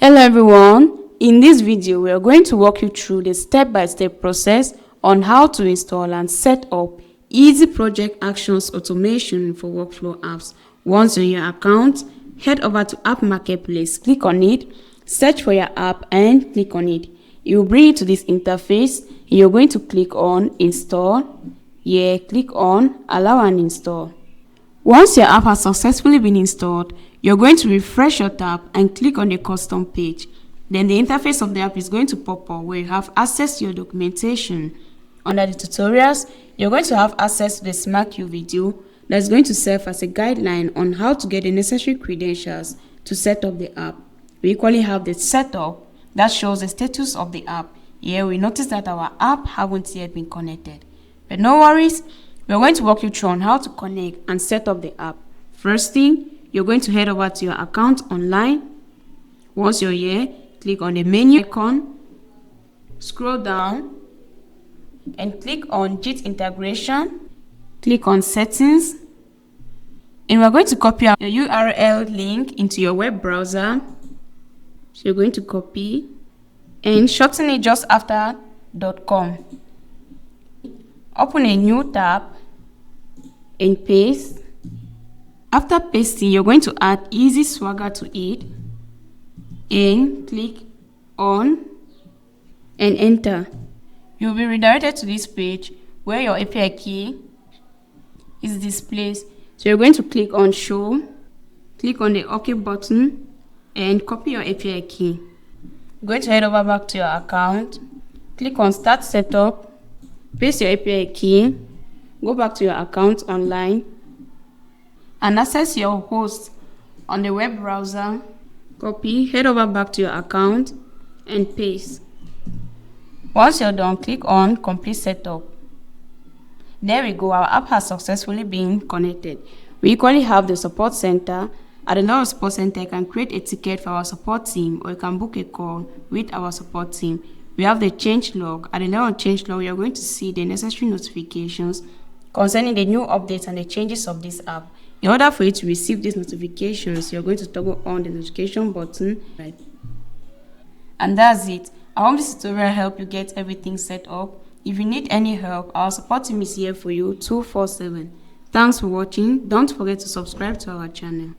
Hello everyone, in this video we are going to walk you through the step-by-step process on how to install and set up easy project actions automation for workflow apps. Once you're in your account, head over to App Marketplace, click on it, search for your app and click on it. It will bring you to this interface. You're going to click on install. Here, click on allow and install. Once your app has successfully been installed, you're going to refresh your tab and click on the custom page. Then the interface of the app is going to pop up where you have access to your documentation. Under the tutorials, you're going to have access to the SmartQ video that's going to serve as a guideline on how to get the necessary credentials to set up the app. We equally have the setup that shows the status of the app. Here we notice that our app haven't yet been connected. But no worries, we're going to walk you through on how to connect and set up the app. First thing, you're going to head over to your account online. Once you're here, click on the menu icon, scroll down and click on JIT integration. Click on settings and we're going to copy your URL link into your web browser. So you're going to copy and shorten it just after .com. Open a new tab and paste. After pasting, you're going to add easy swagger to it and click on and enter. You'll be redirected to this page where your API key is displayed. So you're going to click on show, click on the OK button and copy your API key. You're going to head over back to your account, click on start setup, paste your API key, go back to your account online and access your host on the web browser. Copy, head over back to your account and paste. Once you're done, click on complete setup. There we go, our app has successfully been connected. We equally have the support center. At the Knowledge Support Center, you can create a ticket for our support team or you can book a call with our support team. We have the change log. At the level of change log, you're going to see the necessary notifications concerning the new updates and the changes of this app. In order for you to receive these notifications, you're going to toggle on the notification button. Right. And that's it. I hope this tutorial helped you get everything set up. If you need any help, our support team is here for you 24/7. Thanks for watching. Don't forget to subscribe to our channel.